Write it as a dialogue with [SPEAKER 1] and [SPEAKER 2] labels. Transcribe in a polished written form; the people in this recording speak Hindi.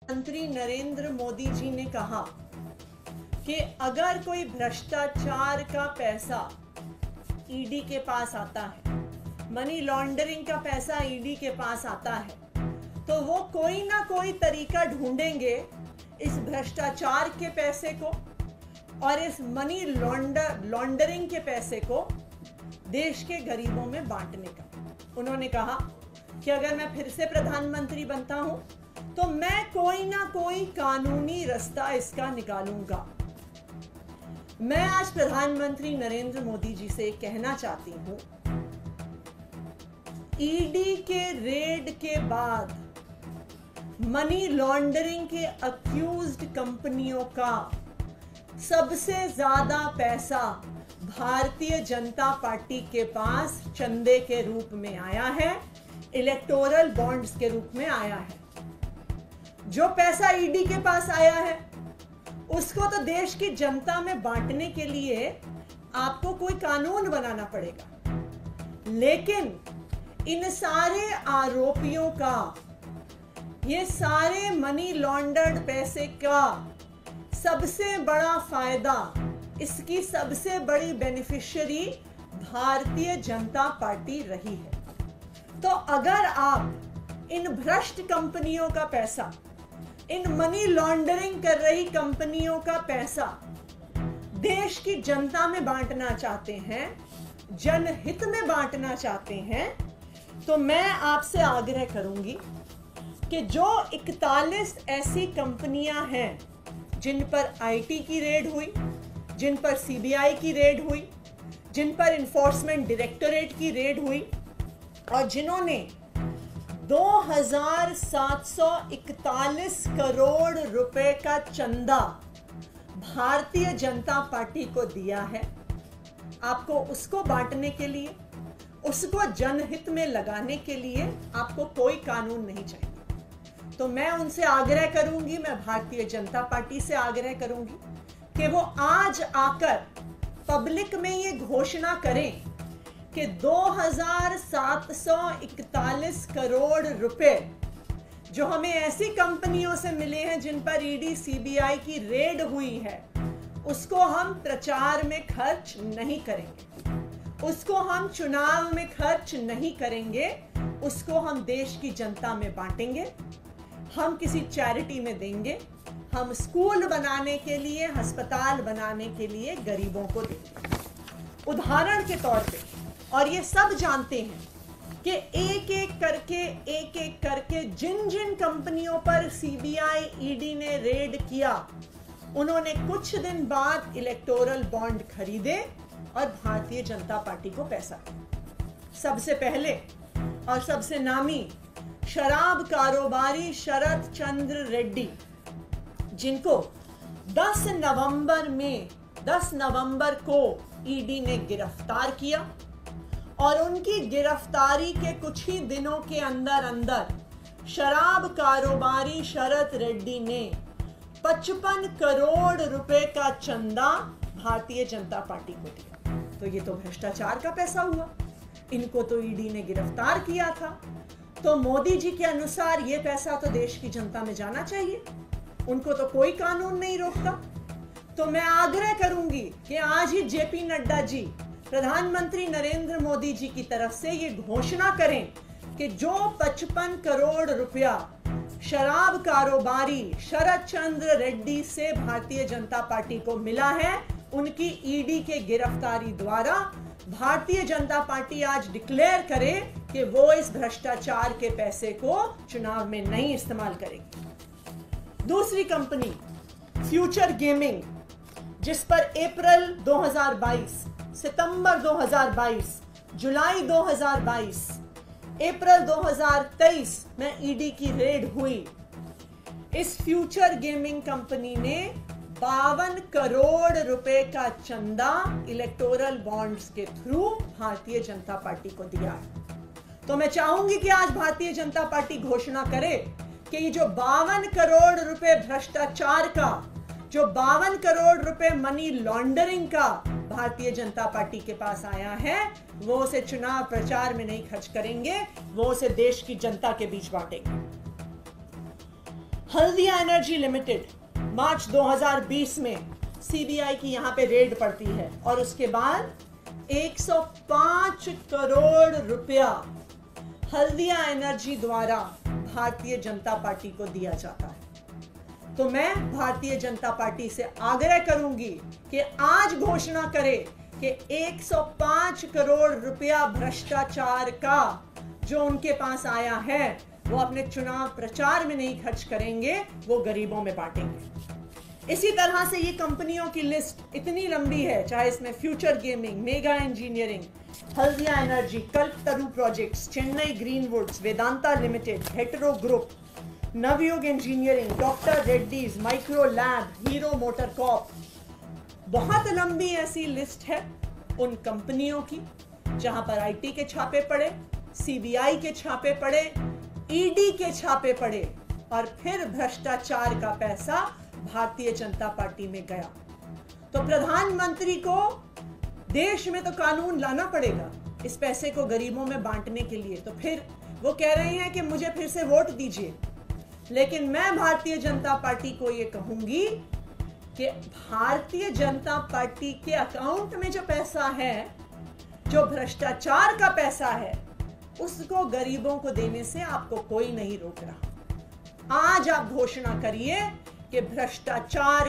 [SPEAKER 1] प्रधानमंत्री नरेंद्र मोदी जी ने कहा कि अगर कोई भ्रष्टाचार का पैसा ईडी के पास आता है, मनी लॉन्ड्रिंग का पैसा ईडी के पास आता है, तो वो कोई ना कोई तरीका ढूंढेंगे इस भ्रष्टाचार के पैसे को और इस मनी लॉन्ड्रिंग के पैसे को देश के गरीबों में बांटने का। उन्होंने कहा कि अगर मैं फिर से प्रधानमंत्री बनता हूं तो मैं कोई ना कोई कानूनी रास्ता इसका निकालूंगा। मैं आज प्रधानमंत्री नरेंद्र मोदी जी से कहना चाहती हूं, ईडी के रेड के बाद मनी लॉन्ड्रिंग के अक्यूज्ड कंपनियों का सबसे ज्यादा पैसा भारतीय जनता पार्टी के पास चंदे के रूप में आया है, इलेक्टोरल बॉन्ड्स के रूप में आया है। जो पैसा ईडी के पास आया है उसको तो देश की जनता में बांटने के लिए आपको कोई कानून बनाना पड़ेगा, लेकिन इन सारे आरोपियों का, ये सारे मनी लॉन्डर्ड पैसे का सबसे बड़ा फायदा, इसकी सबसे बड़ी बेनिफिशियरी भारतीय जनता पार्टी रही है। तो अगर आप इन भ्रष्ट कंपनियों का पैसा, इन मनी लॉन्ड्रिंग कर रही कंपनियों का पैसा देश की जनता में बांटना चाहते हैं, जनहित में बांटना चाहते हैं, तो मैं आपसे आग्रह करूंगी कि जो 41 ऐसी कंपनियां हैं जिन पर आईटी की रेड हुई, जिन पर सीबीआई की रेड हुई, जिन पर इन्फोर्समेंट डायरेक्टोरेट की रेड हुई और जिन्होंने 2741 करोड़ रुपए का चंदा भारतीय जनता पार्टी को दिया है, आपको उसको बांटने के लिए, उसको जनहित में लगाने के लिए आपको कोई कानून नहीं चाहिए। तो मैं उनसे आग्रह करूंगी, मैं भारतीय जनता पार्टी से आग्रह करूंगी कि वो आज आकर पब्लिक में ये घोषणा करें कि 2741 करोड़ रुपए जो हमें ऐसी कंपनियों से मिले हैं जिन पर ईडी सीबीआई की रेड हुई है, उसको हम प्रचार में खर्च नहीं करेंगे, उसको हम चुनाव में खर्च नहीं करेंगे, उसको हम देश की जनता में बांटेंगे, हम किसी चैरिटी में देंगे, हम स्कूल बनाने के लिए, अस्पताल बनाने के लिए गरीबों को देंगे। उदाहरण के तौर पे, और ये सब जानते हैं कि एक एक करके जिन जिन कंपनियों पर सीबीआई ईडी ने रेड किया, उन्होंने कुछ दिन बाद इलेक्टोरल बॉन्ड खरीदे और भारतीय जनता पार्टी को पैसा दिया। सबसे पहले और सबसे नामी शराब कारोबारी शरद चंद्र रेड्डी, जिनको 10 नवंबर को ईडी ने गिरफ्तार किया और उनकी गिरफ्तारी के कुछ ही दिनों के अंदर शराब कारोबारी शरद रेड्डी ने 55 करोड़ रुपए का चंदा भारतीय जनता पार्टी को दिया। तो ये तो भ्रष्टाचार का पैसा हुआ, इनको तो ईडी ने गिरफ्तार किया था, तो मोदी जी के अनुसार ये पैसा तो देश की जनता में जाना चाहिए, उनको तो कोई कानून नहीं रोकता। तो मैं आग्रह करूंगी कि आज ही जेपी नड्डा जी प्रधानमंत्री नरेंद्र मोदी जी की तरफ से ये घोषणा करें कि जो 55 करोड़ रुपया शराब कारोबारी शरद चंद्र रेड्डी से भारतीय जनता पार्टी को मिला है, उनकी ईडी के गिरफ्तारी द्वारा भारतीय जनता पार्टी आज डिक्लेयर करे कि वो इस भ्रष्टाचार के पैसे को चुनाव में नहीं इस्तेमाल करेगी। दूसरी कंपनी फ्यूचर गेमिंग, जिस पर अप्रैल 2022, सितंबर 2022, जुलाई 2022, अप्रैल 2023 में ईडी की रेड हुई। इस फ्यूचर गेमिंग कंपनी ने 52 करोड़ रुपए का चंदा इलेक्टोरल बॉन्ड्स के थ्रू भारतीय जनता पार्टी को दिया है। तो मैं चाहूंगी कि आज भारतीय जनता पार्टी घोषणा करे कि ये जो 52 करोड़ रुपए भ्रष्टाचार का, जो 52 करोड़ रुपए मनी लॉन्ड्रिंग का भारतीय जनता पार्टी के पास आया है, वो उसे चुनाव प्रचार में नहीं खर्च करेंगे, वो उसे देश की जनता के बीच बांटेंगे। हल्दिया एनर्जी लिमिटेड, मार्च 2020 में सीबीआई की यहां पे रेड पड़ती है और उसके बाद 105 करोड़ रुपया हल्दिया एनर्जी द्वारा भारतीय जनता पार्टी को दिया जाता है। तो मैं भारतीय जनता पार्टी से आग्रह करूंगी कि आज घोषणा करे कि 105 करोड़ रुपया भ्रष्टाचार का जो उनके पास आया है वो अपने चुनाव प्रचार में नहीं खर्च करेंगे, वो गरीबों में बांटेंगे। इसी तरह से ये कंपनियों की लिस्ट इतनी लंबी है, चाहे इसमें Future Gaming, Mega Engineering, Haldia Energy, Kalpataru Projects, Chennai Greenwoods, Vedanta Limited, Hetero Group, Navayuga Engineering, doctor Reddy's, Micro Lab, Hero Motor Corp, बहुत लंबी ऐसी लिस्ट है उन कंपनियों की जहां पर आईटी के छापे पड़े, सीबीआई के छापे पड़े, ईडी के छापे पड़े और फिर भ्रष्टाचार का पैसा भारतीय जनता पार्टी में गया। तो प्रधानमंत्री को देश में तो कानून लाना पड़ेगा इस पैसे को गरीबों में बांटने के लिए। तो फिर वो कह रहे हैं कि मुझे फिर से वोट दीजिए, लेकिन मैं भारतीय जनता पार्टी को ये कहूंगी कि भारतीय जनता पार्टी के अकाउंट में जो पैसा है, जो भ्रष्टाचार का पैसा है, उसको गरीबों को देने से आपको कोई नहीं रोक रहा। आज आप घोषणा करिए कि भ्रष्टाचार